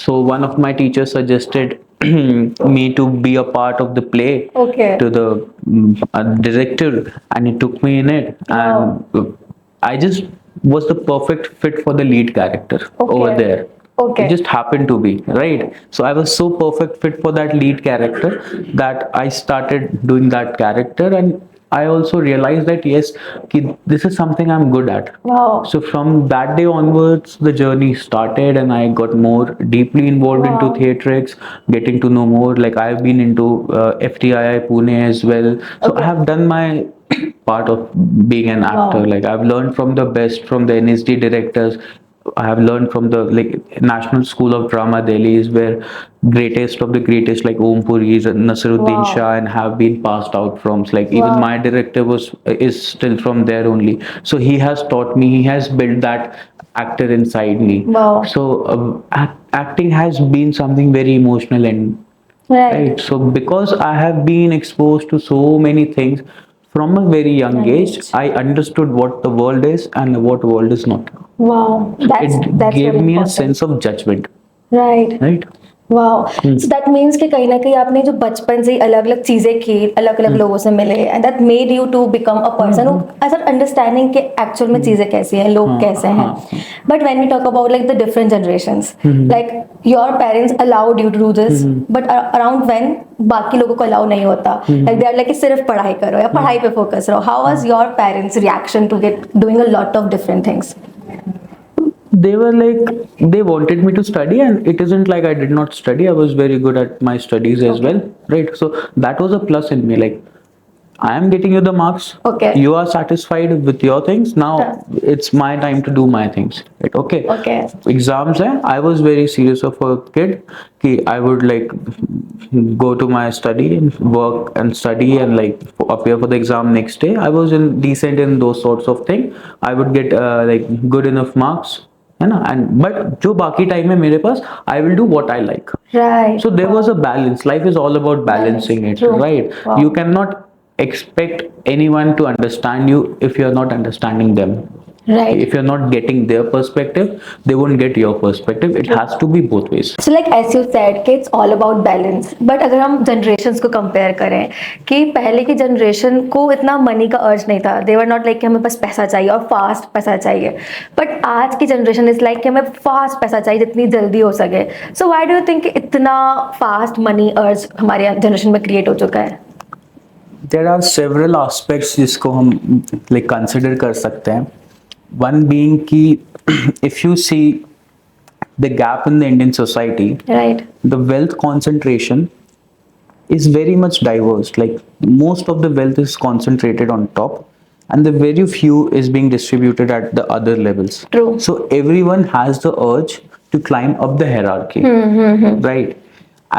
So one of my teachers suggested me to be a part of the play Okay. to the director, and he took me in it. And I just was the perfect fit for the lead character over Okay. there. Okay. It just happened to be, right? So I was so perfect fit for that lead character that I started doing that character, and I also realized that yes, this is something I'm good at. Wow. So from that day onwards, the journey started, and I got more deeply involved into Wow. theatrics, getting to know more. Like I've been into FTII Pune as well. So Okay. I have done my part of being an actor. Wow. Like I've learned from the best, from the NSD directors. I have learned from the National School of Drama Delhi, is where greatest of the greatest like Om Puri, Nasruddin Wow. Shah, and have been passed out from. So, like even Wow. my director is still from there only. So he has taught me. He has built that actor inside me. Wow. So acting has been something very emotional and Right. right. So because I have been exposed to so many things from a very young Young age, age. I understood what the world is and what world is not. Wow. That's It that's gave very me a important. sense of judgment, Right. right? Wow so that means कि कहीं ना कहीं आपने जो बचपन से अलग अलग चीजें की, अलग अलग लोगों से मिले, and that made you to become a person who has an understanding कि एक्चुअल में चीजें कैसी हैं, लोग कैसे हैं. But when we talk about like the different generations, like your parents allowed you to do this, but around when बाकी लोगों को अलाउ नहीं होता, लाइक दे आर लाइक सिर्फ पढ़ाई करो या पढ़ाई पे फोकस रहो. How was your parents reaction to get doing a lot of different things? They were like, they wanted me to study, and it isn't like I did not study. I was very good at my studies as well, right? So that was a plus in me. Like, I am getting you the marks. Okay. You are satisfied with your things. Now it's my time to do my things. Right? Okay. Okay. Exams hai. I was very serious of a kid. Ki I would like go to my study and work and study and like appear for the exam next day. I was in decent in those sorts of thing. I would get like good enough marks. है ना, and but जो बाकी time है मेरे पास, I will do what I like. Right. So there was a balance. Life is all about balancing it, True. right? Wow. You cannot expect anyone to understand you if you're not understanding them. Right. If you're not getting their perspective, they won't get your perspective. It has to be both ways. So like as you said कि it's all about balance. But अगर हम generations को compare करें कि पहले की generation को इतना money का urge नहीं था. They were not like कि हमें बस पैसा चाहिए और fast पैसा चाहिए. But आज की generation is like कि हमें fast पैसा चाहिए जितनी जल्दी हो सके. So why do you think कि इतना fast money urge हमारे generation में create हो चुका है? There are several aspects जिसको हम like consider कर सकते हैं. One being कि if you see the gap in the Indian society, Right. the wealth concentration is very much diverse. Like most of the wealth is concentrated on top, and the very few is being distributed at the other levels. True. So everyone has the urge to climb up the hierarchy, right?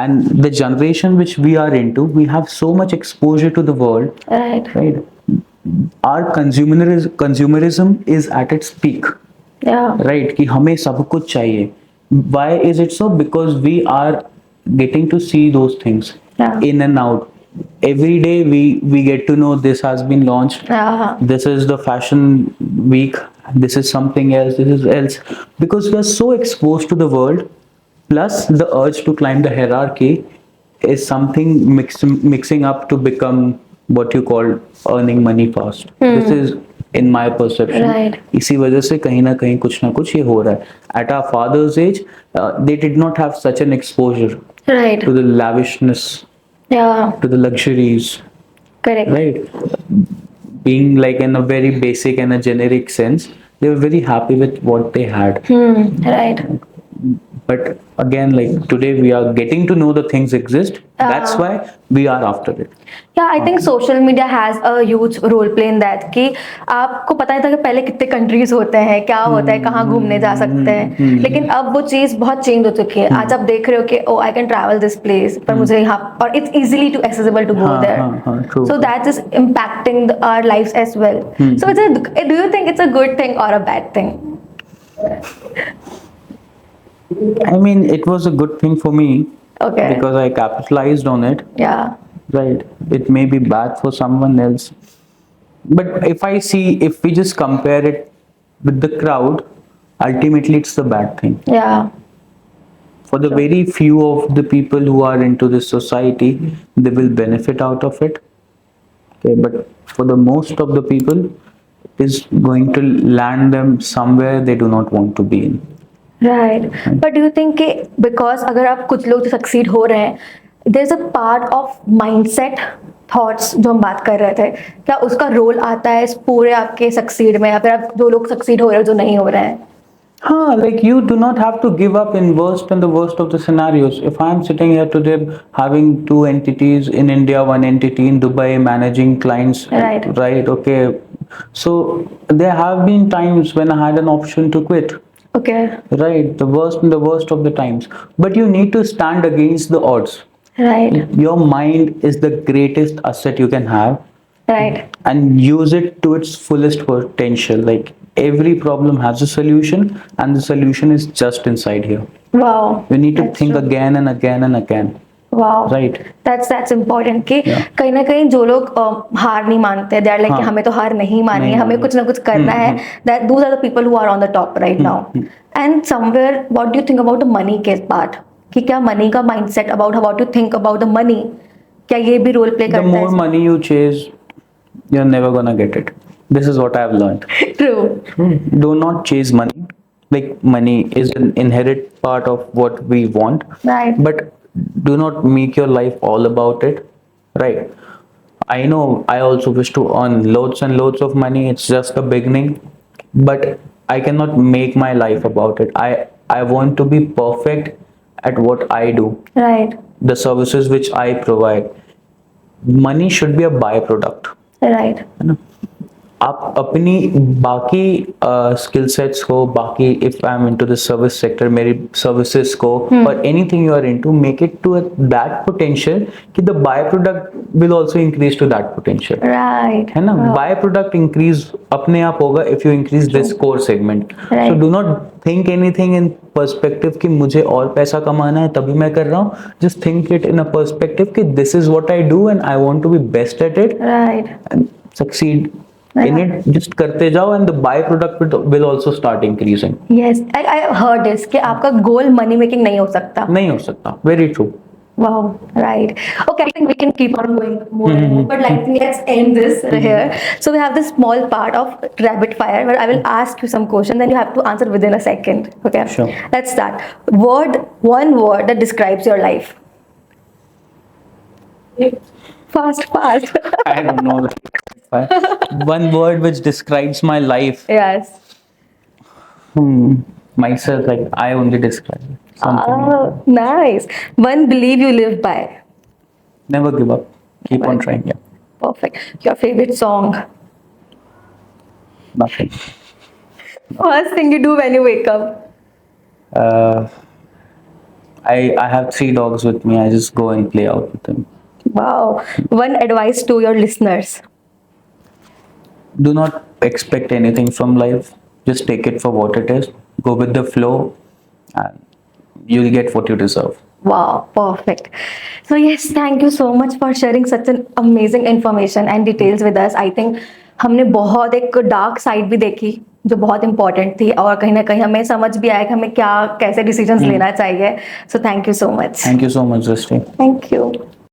And the generation which we are into, we have so much exposure to the world, Right. right? Our consumerism is at its peak, Yeah. right? कि हमें सब कुछ चाहिए. Why is it so? Because we are getting to see those things Yeah. in and out. Every day we get to know this has been launched. Uh-huh. This is the fashion week. This is something else. This is else. Because we are so exposed to the world, plus the urge to climb the hierarchy is something mixing up to become what you call earning money fast. This is in my perception. Right. इसी वजह से कहीं ना कुछ ये हो रहा है. At our father's age, they did not have such an exposure Right. to the lavishness, Yeah. to the luxuries, Correct. right? Being like in a very basic and a generic sense, they were very happy with what they had. Right. But again, like today we are getting to know the things exist. That's why we are after it. Yeah, I think social media has a huge role play in that कि आपको पता नहीं था कि पहले कितने countries होते हैं, क्या होता है, कहाँ घूमने जा सकते हैं, लेकिन अब वो चीज़ बहुत चेंज हो चुकी है. आज आप देख रहे हो कि oh I can travel this place, पर मुझे यहाँ और it's easily to accessible to go हाँ, there. true. So that is impacting our lives as well. So do you think it's a good thing or a bad thing? I mean, it was a good thing for me Okay. because I capitalized on it. Yeah. Right. It may be bad for someone else. But if we just compare it with the crowd, ultimately it's the bad thing. Yeah. For the very few of the people who are into this society, they will benefit out of it. Okay, but for the most of the people, it is going to land them somewhere they do not want to be in. Right. But do you think कि because अगर आप कुछ लोग succeed हो रहे हैं, there's a part of mindset thoughts जो हम बात कर रहे थे, क्या उसका रोल आता है इस पूरे आपके succeed में, या फिर आप जो लोग succeed हो रहे हैं जो नहीं हो रहे हैं? Huh, like you do not have to give up in worst and the worst of the scenarios. If I'm sitting here today having two entities in India, one entity in Dubai, managing clients, Right. right? Okay. So there have been times when I had an option to quit. Okay. Right, the worst of the times. But you need to stand against the odds. Right. Your mind is the greatest asset you can have, Right. and use it to its fullest potential. Like every problem has a solution, and the solution is just inside here. Wow. You need to That's think true. again and again and again. Wow. Right. That's important कि Yeah. कहीं ना कहीं जो लोग हार नहीं मानते, they are like कि हाँ. हमें तो हार नहीं माननी है, नहीं हमें माननी. कुछ ना कुछ करना है. That those are the people who are on the top right now. And somewhere, what do you think about the money के part? कि क्या money का mindset about how you think about the money, क्या ये भी role play The करता more है? money you chase, you're never gonna get it. This is what I've learned. True. Do not chase money. Like money is an inherent part of what we want. Right. But do not make your life all about it, right? I know I also wish to earn loads and loads of money. It's just the beginning, but I cannot make my life about it. I want to be perfect at what I do, Right. the services which I provide. Money should be a byproduct. Right. है ना? आप अपनी बाकी skill sets को, बाकी if I am into the service sector, मेरी services को और anything you are into, make it to that potential कि the by product will also increase to that potential. Right. है ना? बाय प्रोडक्ट इंक्रीज अपने आप होगा if you increase this core segment. Right. So do not think anything in perspective कि मुझे और पैसा कमाना है तभी मैं कर रहा हूँ. Just think it in a perspective कि this is what I do and I want to be best at it Right. and succeed In it, just करते जाओ and the byproduct will also start increasing. Yes, I heard this कि आपका गोल money making नहीं हो सकता. नहीं हो सकता. Very true. Wow, right. Okay, I think we can keep on going more and more, but like let's end this here. So we have this small part of rapid fire where I will ask you some questions, then you have to answer within a second. Okay. Sure. Let's start. One word that describes your life. Fast. I don't know. One word which describes my life. Yes. Myself, like I only describe it. Something. Oh, nice. One belief you live by. Never give up. Keep on trying. Yeah. Perfect. Your favorite song. Nothing. First thing you do when you wake up. I have 3 dogs with me. I just go and play out with them. Wow. One advice to your listeners. Do not expect anything from life. Just take it for what it is. Go with the flow, and you'll get what you deserve. Wow, perfect. So yes, thank you so much for sharing such an amazing information and details with us. I think हमने बहुत एक dark side भी देखी जो बहुत important थी और कहीं ना कहीं हमें समझ भी आया कि हमें क्या कैसे डिसीजंस लेना चाहिए. So thank you so much. Thank you so much, Drishti. Thank you.